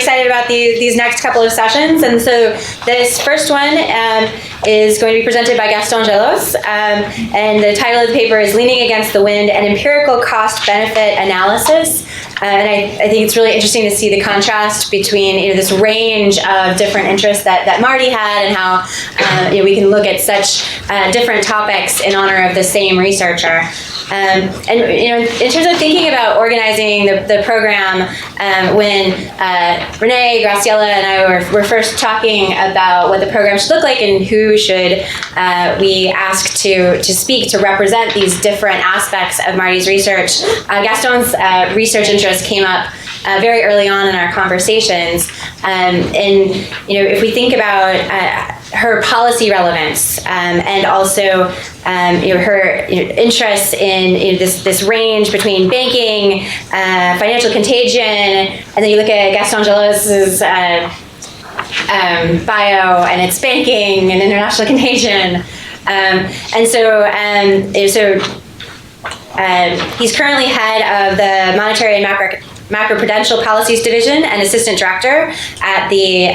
excited about these next couple of sessions, and so this first one is going to be presented by Gaston Gelos, and the title of the paper is Leaning Against the Wind, an Empirical Cost-Benefit Analysis. And I think it's really interesting to see the contrast between this range of different interests that Mardi had, and how we can look at such different topics in honor of the same researcher. And in terms of thinking about organizing the program, when Renee, Graciela, and I were first talking about what the program should look like and who should we ask to speak to represent these different aspects of Mardi's research, Gaston's research interest came up very early on in our conversations. And if we think about her policy relevance, and also her interest in this range between banking, financial contagion, and then you look at Gaston Gelos's bio, and it's banking and international contagion, and so he's currently head of the Monetary and Macroprudential Policies Division and Assistant Director at the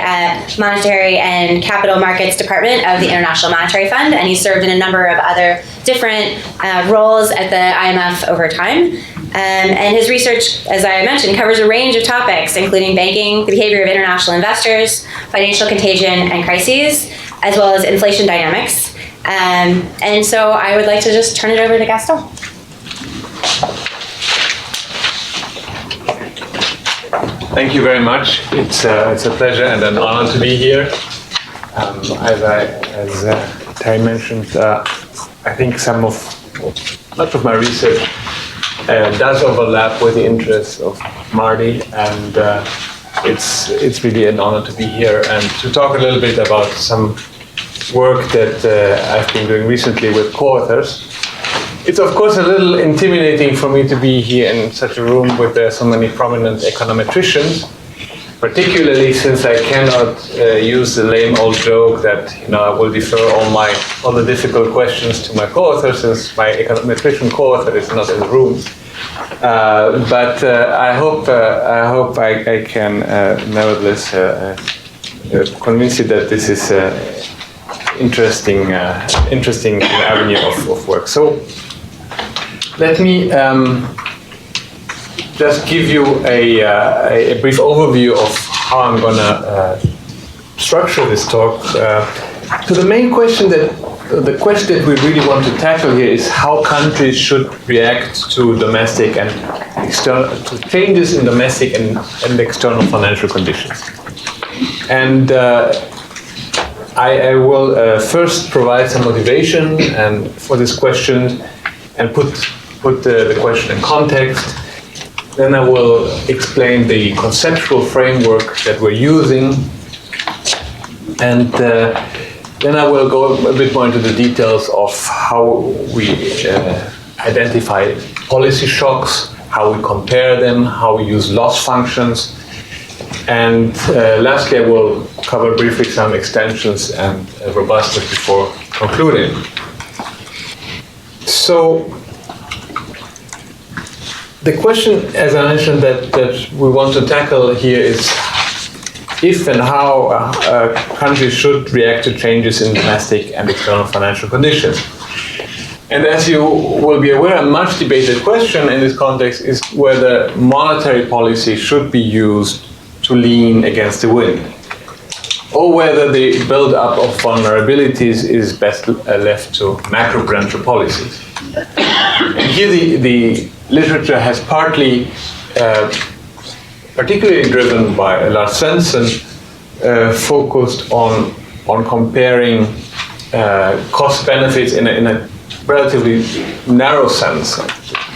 Monetary and Capital Markets Department of the International Monetary Fund, and he's served in a number of other different roles at the IMF over time. And his research, as I mentioned, covers a range of topics, including banking, the behavior of international investors, financial contagion and crises, as well as inflation dynamics. And so I would like to just turn it over to Gaston. Thank you very much. It's a pleasure and an honor to be here. As Tara mentioned, I think much of my research does overlap with the interests of Mardi, and it's really an honor to be here and to talk a little bit about some work that I've been doing recently with co-authors. It's of course a little intimidating for me to be here in such a room with so many prominent econometricians, particularly since I cannot use the lame old joke that I will defer all the difficult questions to my co-author, since my econometrician co-author is not in the room. But I hope I can nevertheless convince you that this is interesting avenue of work. So let me just give you a brief overview of how I'm going to structure this talk. So the main question the question that we really want to tackle here is how countries should react to domestic and external to changes in domestic and external financial conditions. And I will first provide some motivation and for this question and put the question in context. Then I will explain the conceptual framework that we're using, and then I will go a bit more into the details of how we identify policy shocks, how we compare them, how we use loss functions, and lastly I will cover briefly some extensions and robustness before concluding. So the question, as I mentioned, that we want to tackle here is if and how countries should react to changes in domestic and external financial conditions. And as you will be aware, a much debated question in this context is whether monetary policy should be used to lean against the wind, or whether the build-up of vulnerabilities is best left to macroprudential policies. And here the literature has partly, particularly driven by Lars Svensson, focused on comparing cost benefits in a relatively narrow sense.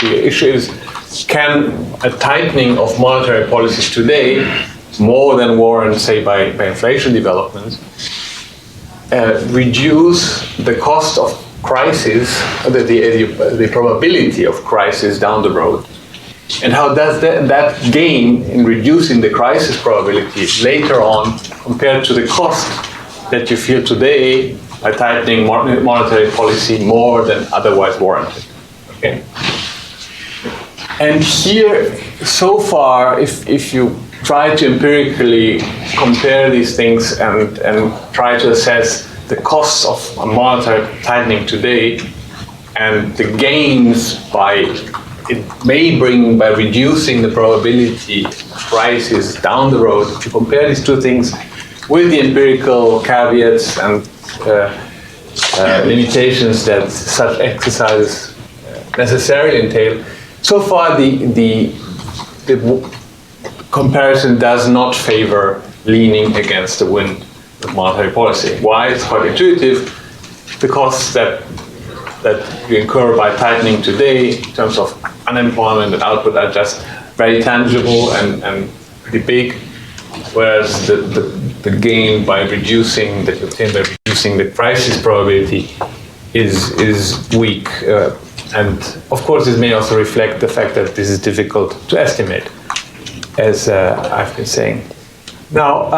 The issue is, can a tightening of monetary policies today, more than warranted, say, by inflation developments, reduce the cost of crisis, the probability of crisis down the road? And how does that gain in reducing the crisis probability later on compared to the cost that you feel today by tightening monetary policy more than otherwise warranted? Okay. And here, so far, if you try to empirically compare these things and try to assess the costs of monetary tightening today and the gains it may bring by reducing the probability of crisis down the road. If you compare these two things with the empirical caveats and limitations that such exercises necessarily entail, so far the comparison does not favor leaning against the wind of monetary policy. Why? It's quite intuitive. The costs that you incur by tightening today in terms of unemployment and output are just very tangible and pretty big, whereas the gain by reducing that you obtain by reducing the crisis probability is weak. And of course, this may also reflect the fact that this is difficult to estimate, as I've been saying. Now,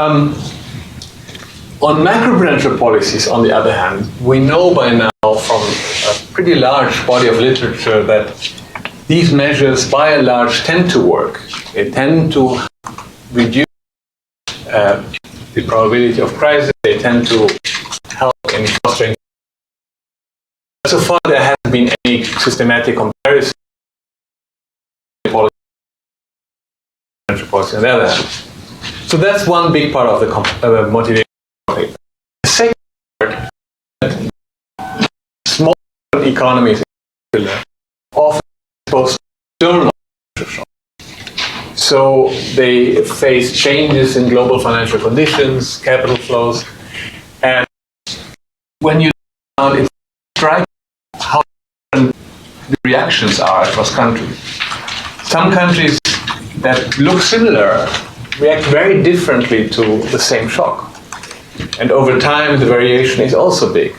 on macroprudential policies, on the other hand, we know by now from a pretty large body of literature that these measures, by and large, tend to work. They tend to reduce the probability of crisis. They tend to help in fostering. So far, there hasn't been any systematic comparison policy on the other hand. So that's one big part of the motivation. The second part, small economies often exposed to external shocks. So they face changes in global financial conditions, capital flows, and when you look around, it's striking how different the reactions are across countries. Some countries that look similar react very differently to the same shock. And over time, the variation is also big.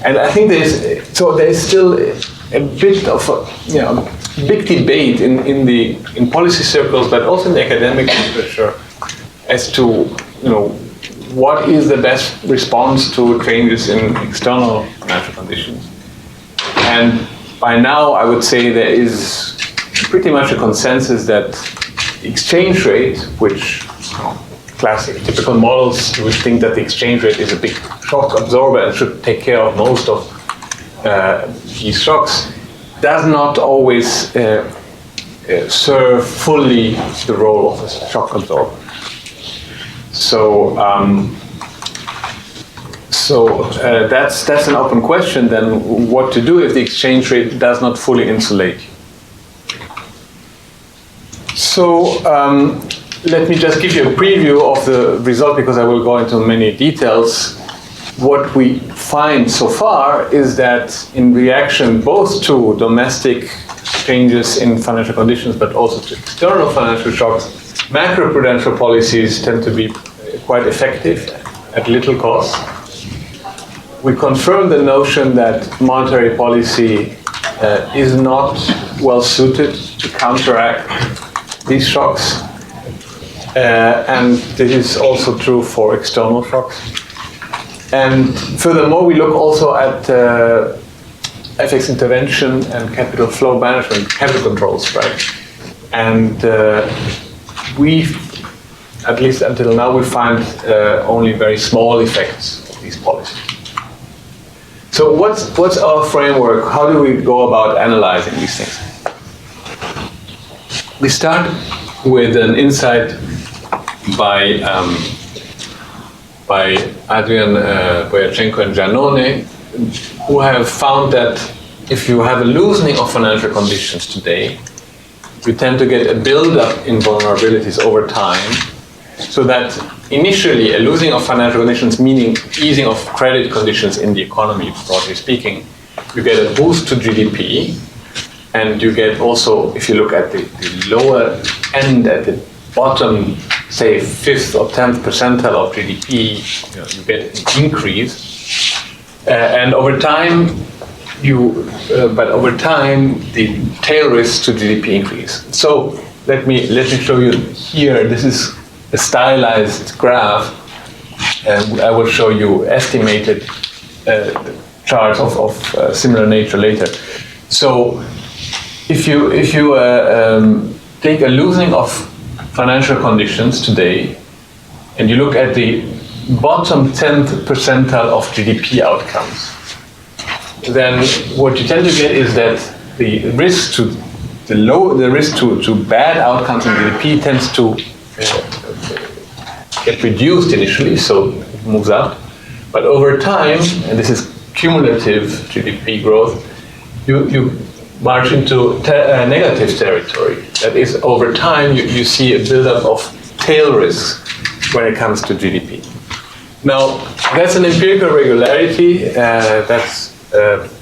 And I think there's still a bit of a big debate in policy circles, but also in the academic literature, as to what is the best response to changes in external financial conditions. And by now, I would say there is pretty much a consensus that the exchange rate, which classic, typical models would think that the exchange rate is a big shock absorber and should take care of most of these shocks, does not always serve fully the role of a shock absorber. So that's an open question then, what to do if the exchange rate does not fully insulate you. So let me just give you a preview of the result, because I will go into many details. What we find so far is that in reaction both to domestic changes in financial conditions, but also to external financial shocks, macroprudential policies tend to be quite effective at little cost. We confirm the notion that monetary policy is not well suited to counteract these shocks. And this is also true for external shocks. And furthermore, we look also at FX intervention and capital flow management, capital controls, right? And we, at least until now, we find only very small effects of these policies. So what's our framework? How do we go about analyzing these things? We start with an insight by Adrian Boyachenko and Giannone, who have found that if you have a loosening of financial conditions today, you tend to get a build-up in vulnerabilities over time, so that initially a loosening of financial conditions, meaning easing of credit conditions in the economy, broadly speaking, you get a boost to GDP, and you get also, if you look at the lower end, at the bottom, say 5th or 10th percentile of GDP, you get an increase. And over time, the tail risks to GDP increase. So let me show you here. This is a stylized graph, and I will show you estimated charts of similar nature later. So if you take a loosening of financial conditions today, and you look at the bottom 10th percentile of GDP outcomes, then what you tend to get is that the risk to bad outcomes in GDP tends to get reduced initially, so it moves up. But over time, and this is cumulative GDP growth, you march into negative territory. That is, over time, you see a buildup of tail risks when it comes to GDP. Now, that's an empirical regularity that's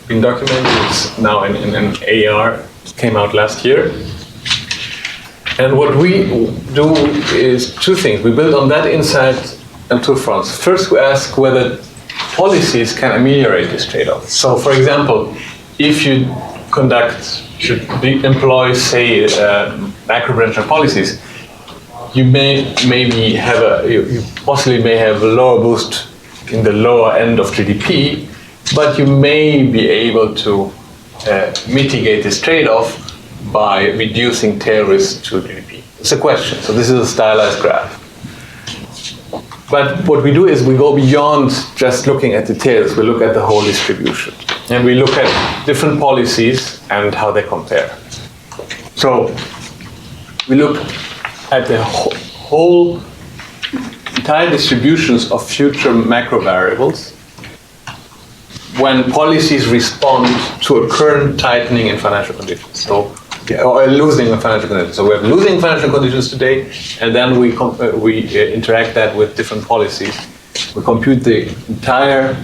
been documented. It's now in an AR, came out last year. And what we do is two things. We build on that insight on two fronts. First, we ask whether policies can ameliorate this trade-off. So, for example, if you employ, say, macroprudential policies, you possibly may have a lower boost in the lower end of GDP, but you may be able to mitigate this trade-off by reducing tail risk to GDP. It's a question. So this is a stylized graph. But what we do is we go beyond just looking at the tails. We look at the whole distribution. And we look at different policies and how they compare. So we look at the whole entire distributions of future macro variables when policies respond to a current tightening in financial conditions. Or losing of financial conditions. So we have losing financial conditions today, and then we interact that with different policies. We compute the entire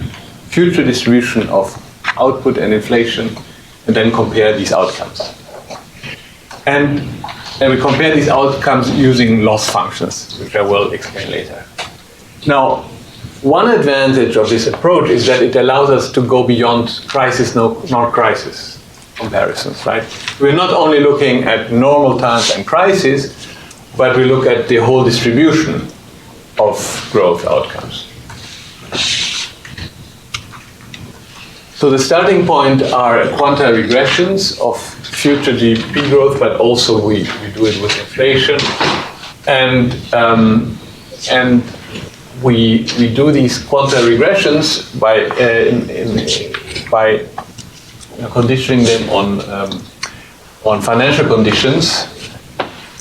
future distribution of output and inflation, and then compare these outcomes. And we compare these outcomes using loss functions, which I will explain later. Now, one advantage of this approach is that it allows us to go beyond crisis, not crisis comparisons, right? We're not only looking at normal times and crisis, but we look at the whole distribution of growth outcomes. So the starting point are quantile regressions of future GDP growth, but also we do it with inflation, and we do these quantile regressions by conditioning them on financial conditions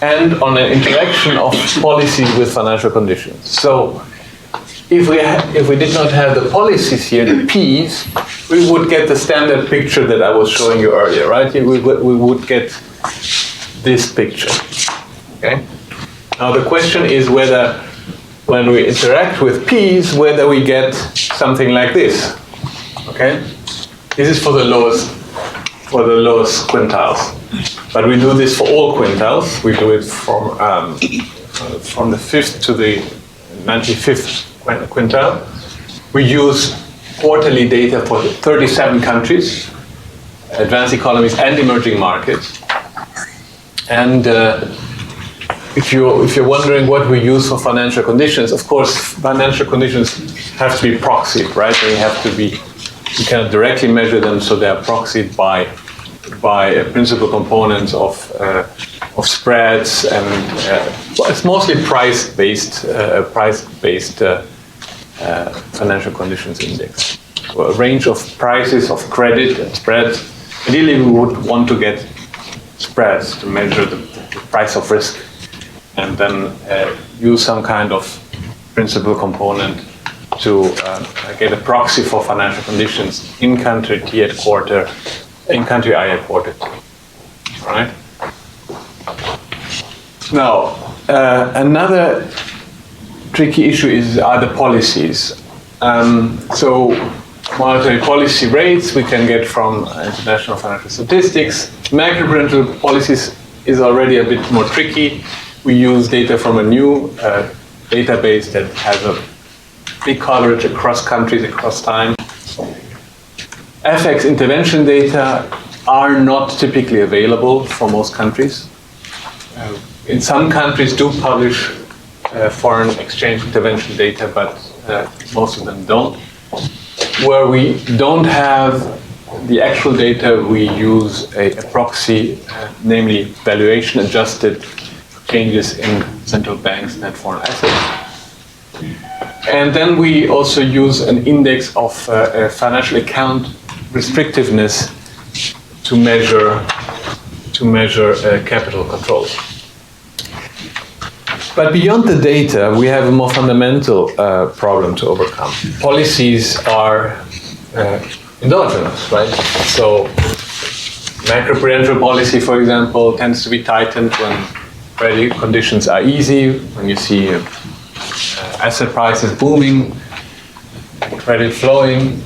and on an interaction of policy with financial conditions. So if we did not have the policies here, the P's, we would get the standard picture that I was showing you earlier, right? We would get this picture, okay? Now the question is whether when we interact with P's, whether we get something like this, okay? This is for the lowest quintiles, but we do this for all quintiles. We do it from the 5th to the 95th quintile. We use quarterly data for 37 countries, advanced economies and emerging markets. And if you're wondering what we use for financial conditions, of course, financial conditions have to be proxied, right? They have to be. You cannot directly measure them, so they are proxied by principal components of spreads, and it's mostly price-based financial conditions index. So a range of prices of credit and spreads. Ideally, we would want to get spreads to measure the price of risk, and then use some kind of principal component to get a proxy for financial conditions in country T at quarter, in country I at quarter T. All right. Now, another tricky issue are the policies. So, monetary policy rates we can get from international financial statistics. Macroprudential policies is already a bit more tricky. We use data from a new database that has a big coverage across countries, across time. FX intervention data are not typically available for most countries. In some countries do publish foreign exchange intervention data, but most of them don't. Where we don't have the actual data, we use a proxy, namely valuation adjusted changes in central banks' net foreign assets. And then we also use an index of financial account restrictiveness to measure capital controls. But beyond the data, we have a more fundamental problem to overcome. Policies are endogenous, right? So macroprudential policy, for example, tends to be tightened when credit conditions are easy, when you see asset prices booming, credit flowing.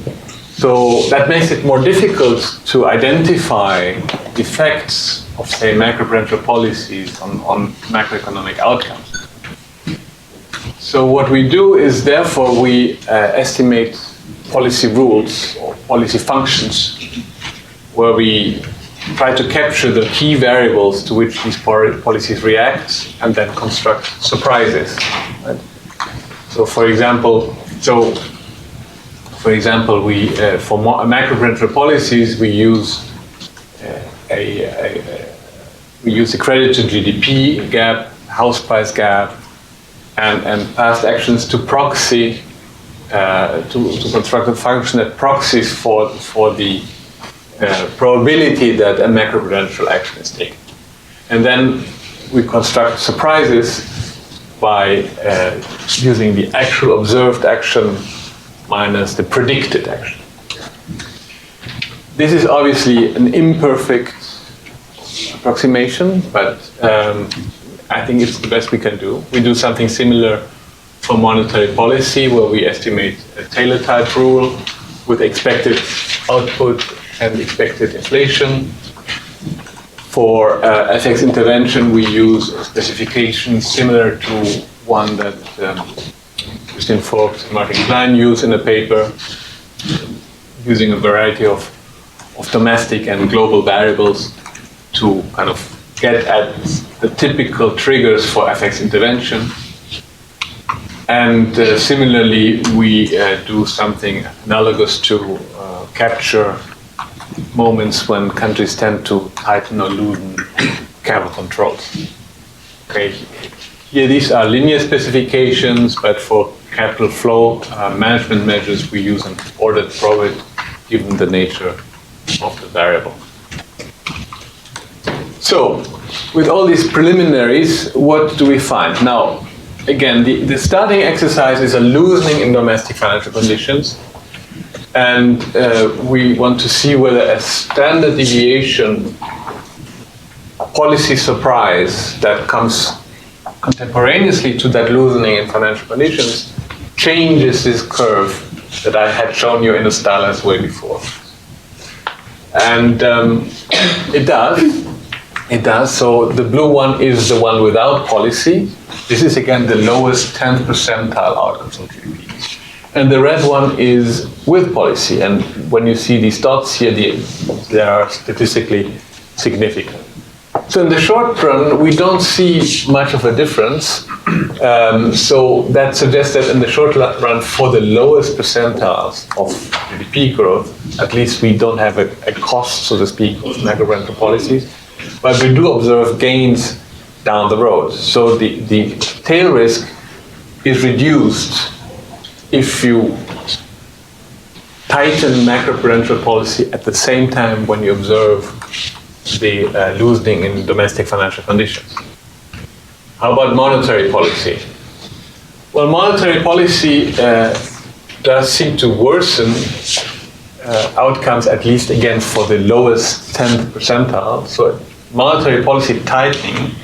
So that makes it more difficult to identify effects of, say, macroprudential policies on macroeconomic outcomes. So what we do is, therefore, we estimate policy rules or policy functions, where we try to capture the key variables to which these policies react and then construct surprises. Right? So, for example, we for macroprudential policies we use a credit to GDP gap, house price gap, and past actions to proxy to construct a function that proxies for the probability that a macroprudential action is taken. And then we construct surprises by using the actual observed action minus the predicted action. This is obviously an imperfect approximation, but I think it's the best we can do. We do something similar for monetary policy, where we estimate a Taylor type rule with expected output and expected inflation. For FX intervention, we use a specification similar to one that Christian Vogt and Martin Klein use in a paper, using a variety of domestic and global variables to kind of get at the typical triggers for FX intervention. And similarly, we do something analogous to capture moments when countries tend to tighten or loosen capital controls. Okay, here these are linear specifications, but for capital flow management measures, we use an ordered probability given the nature of the variable. So, with all these preliminaries, what do we find? Now, again, the starting exercise is a loosening in domestic financial conditions, and we want to see whether a standard deviation policy surprise that comes contemporaneously to that loosening in financial conditions changes this curve that I had shown you in the Stahlers way before. And it does. It does. So the blue one is the one without policy. This is again the lowest 10th percentile outcomes from GDP. And the red one is with policy. And when you see these dots here, they are statistically significant. So in the short run, we don't see much of a difference. So that suggests that in the short run, for the lowest percentiles of GDP growth, at least we don't have a cost, so to speak, of macroprudential policies. But we do observe gains down the road. So the tail risk is reduced if you tighten macroprudential policy at the same time when you observe the loosening in domestic financial conditions. How about monetary policy? Well, monetary policy does seem to worsen outcomes, at least again for the lowest 10th percentile. So monetary policy tightening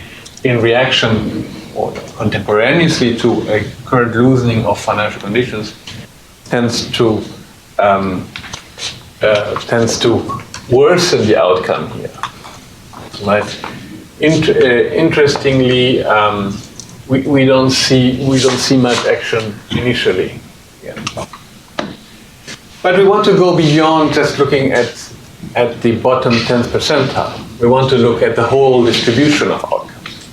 in reaction or contemporaneously to a current loosening of financial conditions tends to worsen the outcome here. Right? Interestingly, we don't see much action initially. Yeah. But we want to go beyond just looking at the bottom 10th percentile. We want to look at the whole distribution of outcomes.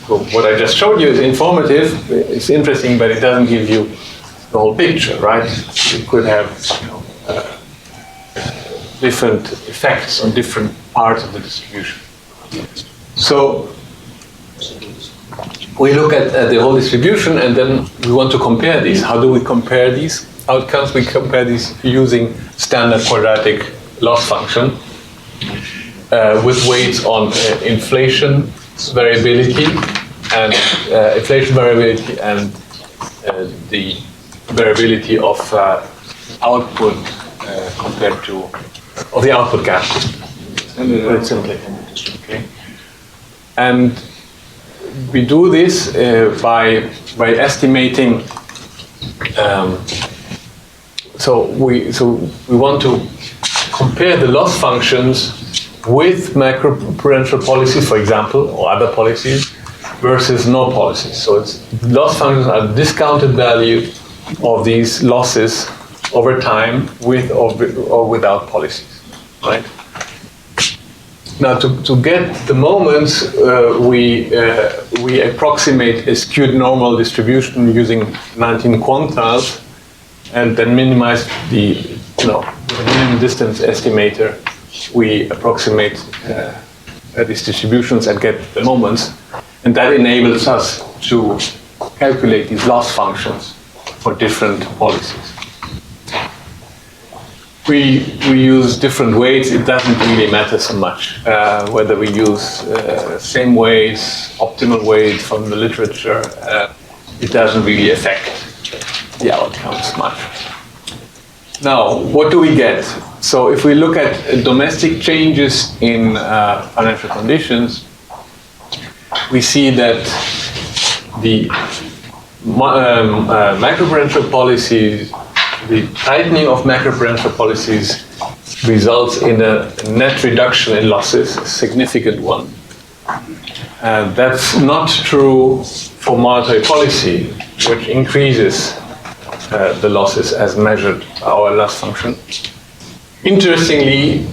So what I just showed you is informative, it's interesting, but it doesn't give you the whole picture, right? You could have different effects on different parts of the distribution. So we look at the whole distribution, and then we want to compare these. How do we compare these outcomes? We compare these using standard quadratic loss function with weights on inflation variability and the variability of output compared to the output gap. Very simply. Okay. And we do this by estimating. So we want to compare the loss functions with macroprudential policies, for example, or other policies, versus no policies. So loss functions are the discounted value of these losses over time with or without policies, right? Now, to get the moments, we approximate a skewed normal distribution using 19 quantiles, and then minimize the minimum distance estimator. We approximate these distributions and get the moments, and that enables us to calculate these loss functions for different policies. We use different weights. It doesn't really matter so much whether we use same weights, optimal weights from the literature. It doesn't really affect the outcomes much. Now, what do we get? So if we look at domestic changes in financial conditions, we see that the macroprudential policies, the tightening of macroprudential policies results in a net reduction in losses, a significant one. That's not true for monetary policy, which increases the losses as measured by our loss function. Interestingly,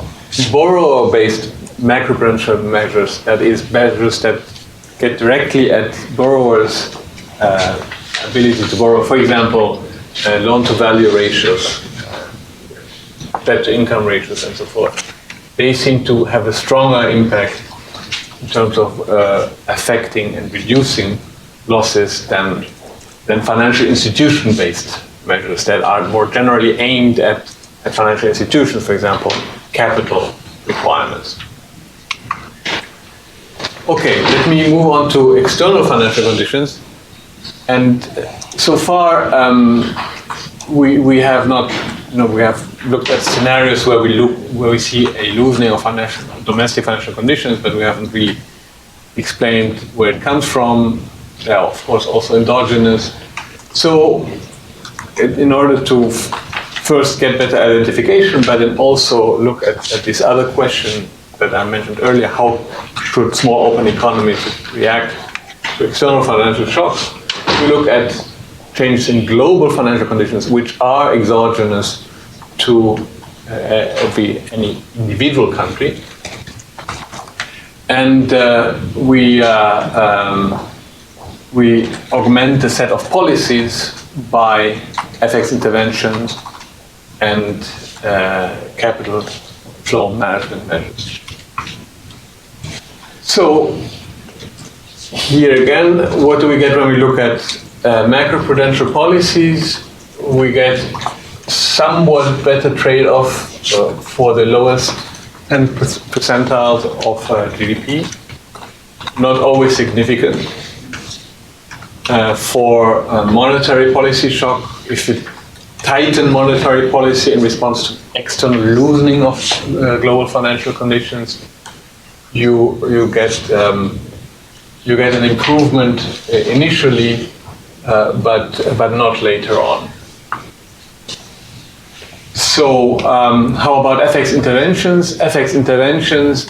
borrower-based macroprudential measures, that is, measures that get directly at borrowers' ability to borrow, for example, loan-to-value ratios, debt-to-income ratios, and so forth, they seem to have a stronger impact in terms of affecting and reducing losses than financial institution-based measures that are more generally aimed at financial institutions, for example, capital requirements. Okay, let me move on to external financial conditions. And so far, we have not, we have looked at scenarios where we see a loosening of domestic financial conditions, but we haven't really explained where it comes from. They are, of course, also endogenous. So, in order to first get better identification, but then also look at this other question that I mentioned earlier: how should small open economies react to external financial shocks? We look at changes in global financial conditions, which are exogenous to any individual country, and we augment the set of policies by FX interventions and capital flow management measures. So here again, what do we get when we look at macroprudential policies? We get somewhat better trade-off for the lowest 10 percentiles of GDP, not always significant. For monetary policy shock, if you tighten monetary policy in response to external loosening of global financial conditions, you get an improvement initially, but not later on. So how about FX interventions? FX interventions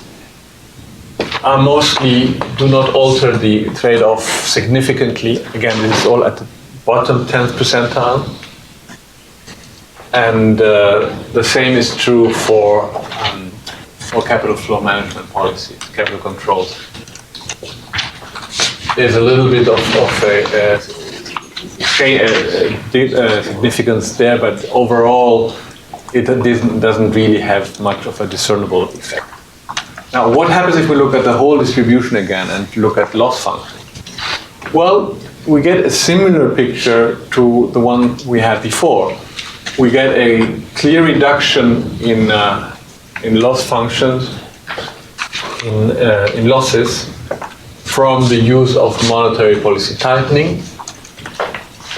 are mostly do not alter the trade-off significantly. Again, this is all at the bottom 10th percentile. And the same is true for capital flow management policies, capital controls. There's a little bit of significance there, but overall, it doesn't really have much of a discernible effect. Now, what happens if we look at the whole distribution again and look at loss function? Well, we get a similar picture to the one we had before. We get a clear reduction in loss functions, in losses from the use of monetary policy tightening.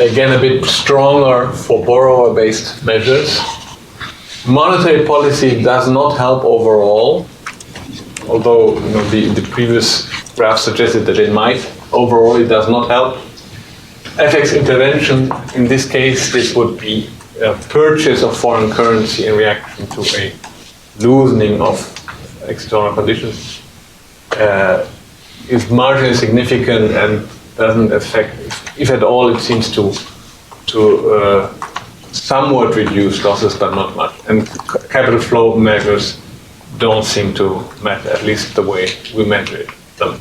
Again, a bit stronger for borrower-based measures. Monetary policy does not help overall, although the previous graph suggested that it might. Overall, it does not help. FX intervention, in this case, this would be a purchase of foreign currency in reaction to a loosening of external conditions, is marginally significant and doesn't affect, if at all, it seems to somewhat reduce losses, but not much. And capital flow measures don't seem to matter, at least the way we measure them.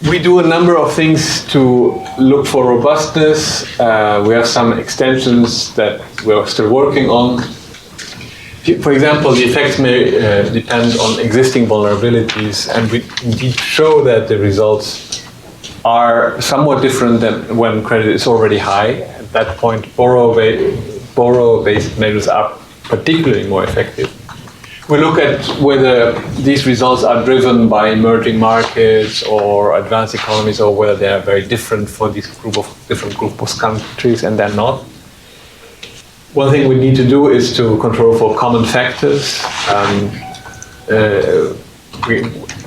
We do a number of things to look for robustness. We have some extensions that we're still working on. For example, the effects may depend on existing vulnerabilities, and we indeed show that the results are somewhat different than when credit is already high. At that point, borrower-based measures are particularly more effective. We look at whether these results are driven by emerging markets or advanced economies, or whether they are very different for this different group of countries, and they're not. One thing we need to do is to control for common factors.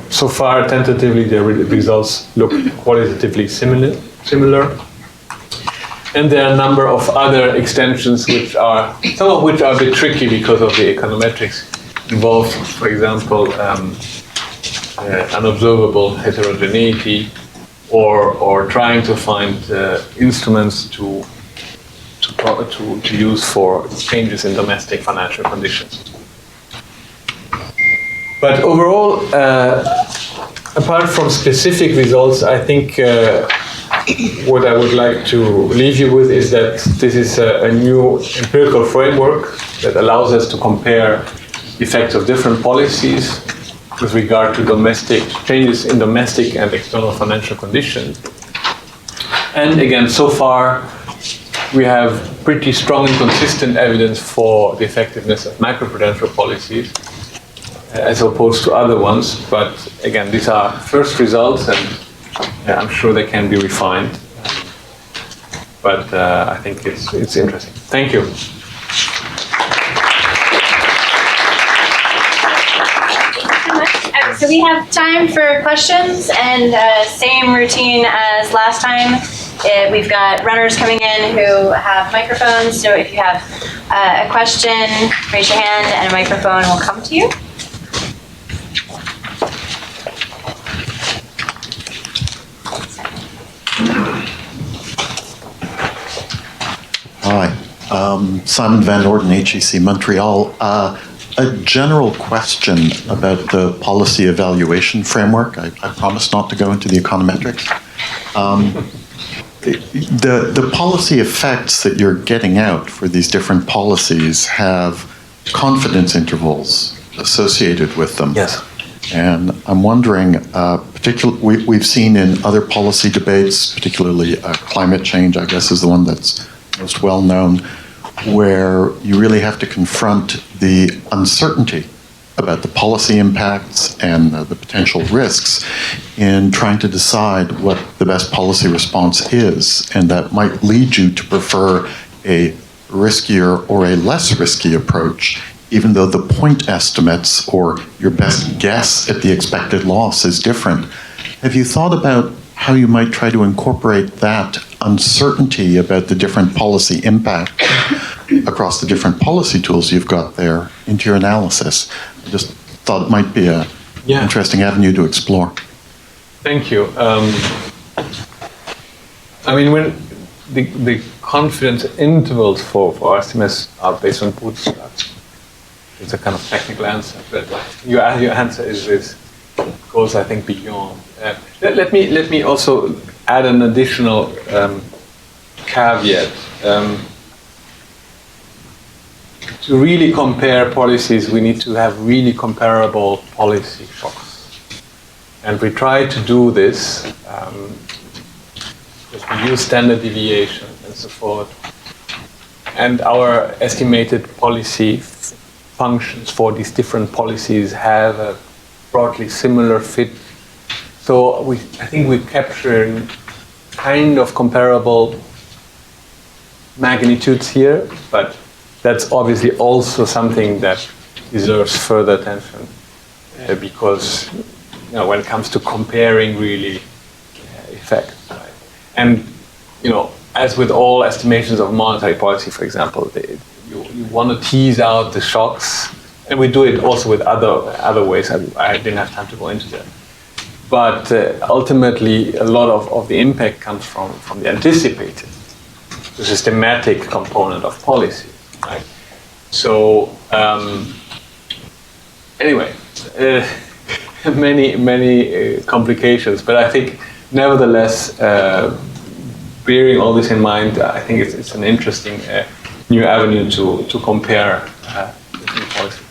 So far, tentatively, the results look qualitatively similar. And there are a number of other extensions some of which are a bit tricky because of the econometrics involved, for example, unobservable heterogeneity, or trying to find instruments to use for changes in domestic financial conditions. But overall, apart from specific results, I think what I would like to leave you with is that this is a new empirical framework that allows us to compare effects of different policies with regard to changes in domestic and external financial conditions. And again, so far, we have pretty strong and consistent evidence for the effectiveness of macroprudential policies as opposed to other ones. But again, these are first results, and I'm sure they can be refined. But I think it's interesting. Thank you. So we have time for questions, and same routine as last time. We've got runners coming in who have microphones, so if you have a question, raise your hand and a microphone will come to you. Hi, Simon Van Orden, HEC Montreal. A general question about the policy evaluation framework. I promise not to go into the econometrics. The policy effects that you're getting out for these different policies have confidence intervals associated with them. Yes. And I'm wondering, we've seen in other policy debates, particularly climate change, I guess, is the one that's most well known, where you really have to confront the uncertainty about the policy impacts and the potential risks in trying to decide what the best policy response is. And that might lead you to prefer a riskier or a less risky approach, even though the point estimates or your best guess at the expected loss is different. Have you thought about how you might try to incorporate that uncertainty about the different policy impact across the different policy tools you've got there into your analysis? I just thought it might be an interesting avenue to explore. Thank you. I mean, when the confidence intervals for estimates are based on bootstraps, it's a kind of technical answer, but your answer goes, I think, beyond. Let me also add an additional caveat. To really compare policies, we need to have really comparable policy shocks. And we try to do this because we use standard deviation and so forth. And our estimated policy functions for these different policies have a broadly similar fit. So I think we're capturing kind of comparable magnitudes here, but that's obviously also something that deserves further attention because when it comes to comparing really effect. Right? And as with all estimations of monetary policy, for example, you want to tease out the shocks, and we do it also with other ways. I didn't have time to go into that. But ultimately, a lot of the impact comes from the anticipated, the systematic component of policy. Right? So anyway, many complications, but I think nevertheless, bearing all this in mind, I think it's an interesting new avenue to compare different policies.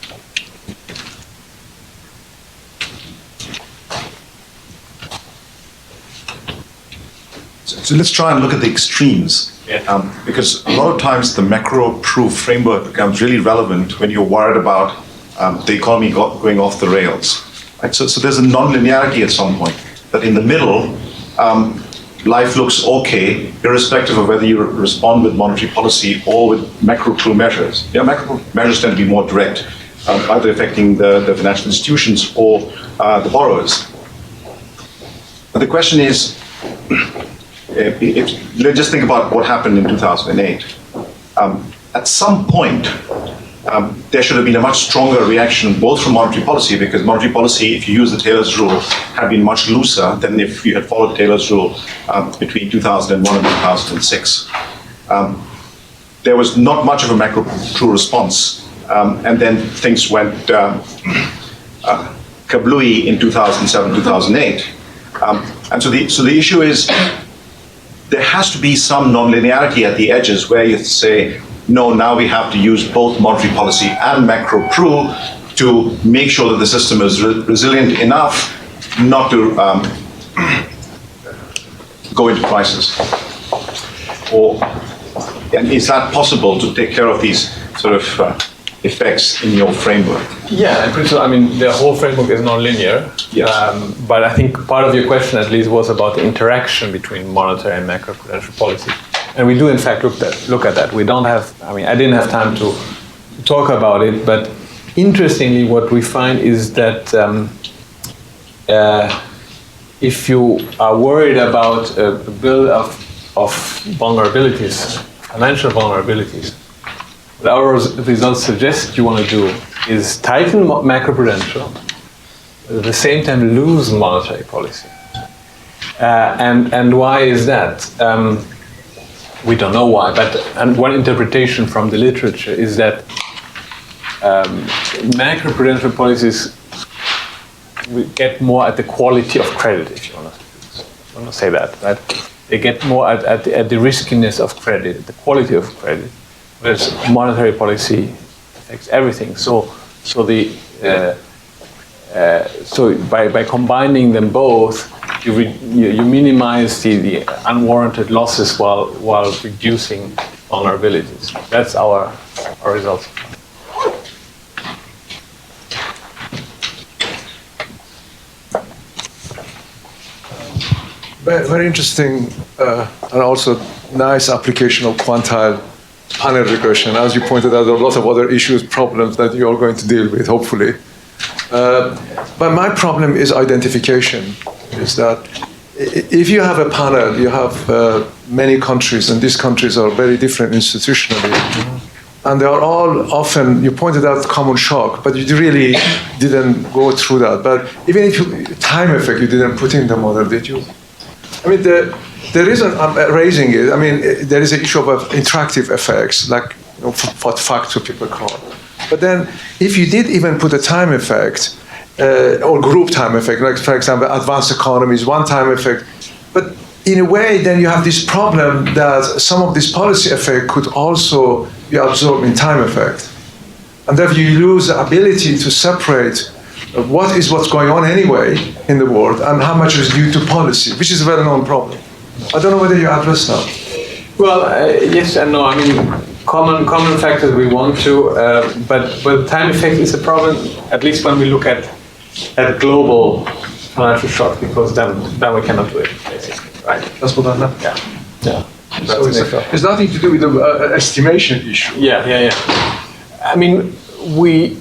So let's try and look at the extremes. Yeah. Because a lot of times the macro-proof framework becomes really relevant when you're worried about the economy going off the rails. Right? So there's a non-linearity at some point. But in the middle, life looks okay, irrespective of whether you respond with monetary policy or with macro-proof measures. Macro measures tend to be more direct, either affecting the financial institutions or the borrowers. But the question is, let's just think about what happened in 2008. At some point, there should have been a much stronger reaction both from monetary policy, because monetary policy, if you use the Taylor's rule, had been much looser than if you had followed Taylor's rule between 2001 and 2006. There was not much of a macro-proof response, and then things went kablooey in 2007, 2008. And so the issue is, there has to be some non-linearity at the edges where you say, no, now we have to use both monetary policy and macro-proof to make sure that the system is resilient enough not to go into crisis. And is that possible to take care of these sort of effects in your framework? Yeah, in principle, I mean, the whole framework is non-linear. Yes. But I think part of your question, at least, was about the interaction between monetary and macroprudential policy. And we do, in fact, look at that. We don't have, I didn't have time to talk about it, but interestingly, what we find is that if you are worried about a bill of vulnerabilities, financial vulnerabilities, what our results suggest you want to do is tighten macroprudential, but at the same time lose monetary policy. And why is that? We don't know why, and one interpretation from the literature is that macroprudential policies get more at the quality of credit, if you want to say that, right? They get more at the riskiness of credit, the quality of credit, whereas monetary policy affects everything. So by combining them both, you minimize the unwarranted losses while reducing vulnerabilities. That's our results. Very interesting and also nice application of quantile panel regression. As you pointed out, there are a lot of other issues, problems that you're going to deal with, hopefully. But my problem is identification, is that if you have a panel, you have many countries, and these countries are very different institutionally. And they are all often, you pointed out common shock, but you really didn't go through that. But even if time effect, you didn't put in the model, did you? I mean, the reason I'm raising it, there is an issue of interactive effects, like what factor people call. But then, if you did even put a time effect, or group time effect, like for example, advanced economies, one time effect, but in a way, then you have this problem that some of this policy effect could also be absorbed in time effect. And therefore you lose the ability to separate what's going on anyway in the world and how much is due to policy, which is a well-known problem. I don't know whether you address that. Well, yes and no. I mean, common factors we want to, but the time effect is a problem. At least when we look at global financial shock, because then we cannot do it, basically, right? That's what I know. Yeah. So it's nothing to do with the estimation issue. Yeah. I mean, we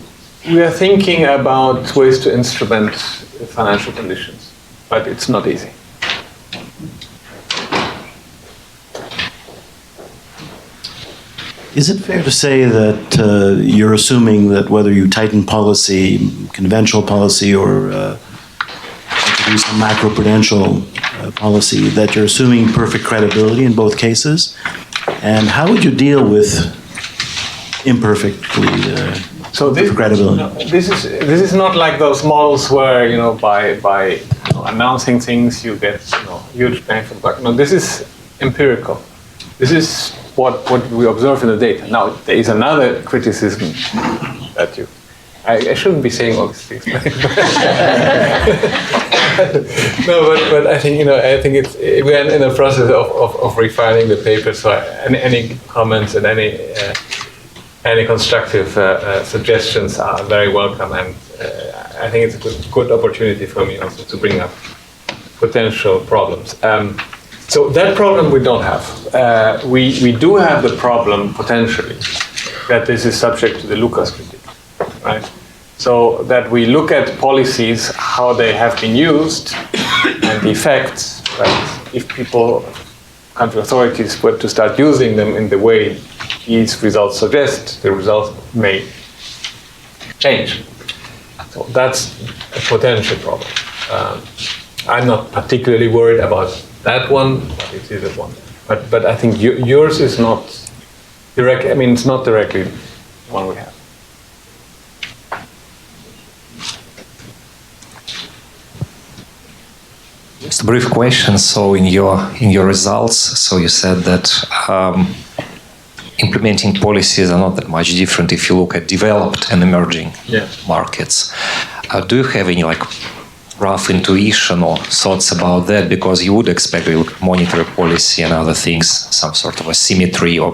are thinking about ways to instrument financial conditions, but it's not easy. Is it fair to say that you're assuming that whether you tighten policy, conventional policy, or introduce a macroprudential policy, that you're assuming perfect credibility in both cases? And how would you deal with imperfectly credibility? No, this is not like those models where by announcing things you get huge bang for buck. No, this is empirical. This is what we observe in the data. Now, there is another criticism that I shouldn't be saying all these things. No, but I think we're in the process of refining the paper. So any comments and any constructive suggestions are very welcome, and I think it's a good opportunity for me also to bring up potential problems. So that problem we don't have. We do have the problem, potentially, that this is subject to the Lucas critique, right? So that we look at policies, how they have been used, and the effects, right? If country authorities were to start using them in the way these results suggest, the results may change. So that's a potential problem. I'm not particularly worried about that one, but it is a one. But I think yours is not direct. I mean, it's not directly one we have. Just a brief question. So in your results, so you said that implementing policies are not that much different if you look at developed and emerging markets. Do you have any rough intuition or thoughts about that? Because you would expect monetary policy and other things, some sort of a symmetry or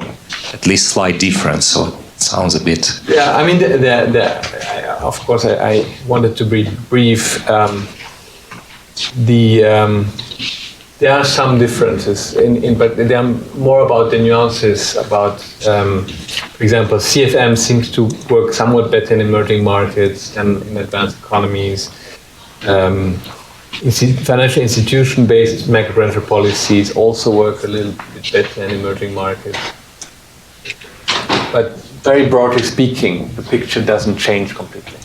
at least slight difference. So it sounds a bit. Yeah, I mean, of course, I wanted to be brief. There are some differences, but they are more about the nuances. About, for example, CFM seems to work somewhat better in emerging markets than in advanced economies. Financial institution-based macroprudential policies also work a little bit better in emerging markets. But very broadly speaking, the picture doesn't change completely.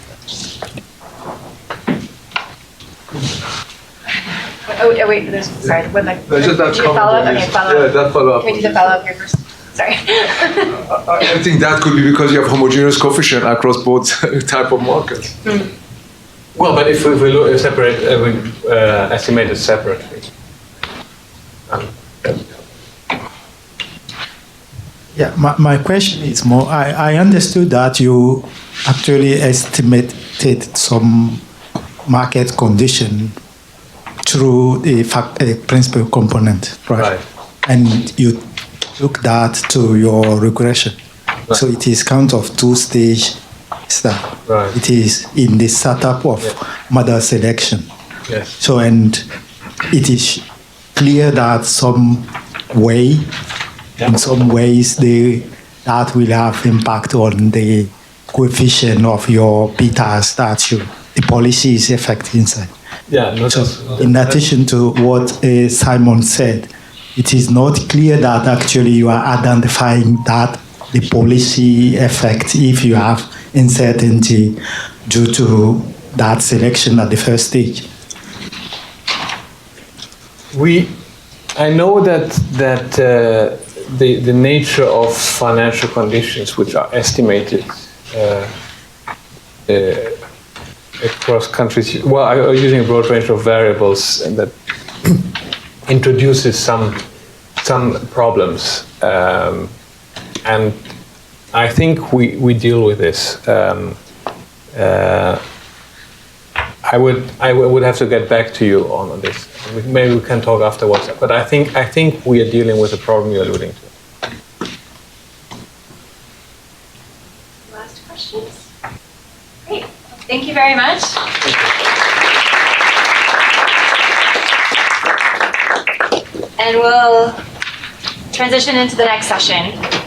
Oh wait, sorry. What Just that follow up? Okay, follow up. Yeah, that follow up. Can we do the follow up here first? Sorry. I think that could be because you have homogeneous coefficient across both type of markets. Well, but if we look separate, we estimate it separately. Yeah, my question is more, I understood that you actually estimated some market condition through the principal component, right? And you took that to your regression. Right. So it is count of two-stage stuff. Right. It is in the setup of model selection. Yes. So, and it is clear that in some ways, that will have impact on the coefficient of your betas that the policy is affecting inside. Yeah. So, in addition to what Simon said, it is not clear that actually you are identifying that the policy effect if you have uncertainty due to that selection at the first stage. I know that the nature of financial conditions which are estimated across countries, are using a broad range of variables, and that introduces some problems, and I think we deal with this. I would have to get back to you on this. Maybe we can talk afterwards. But I think we are dealing with the problem you're alluding to. Last questions? Great. Thank you very much. And we'll transition into the next session.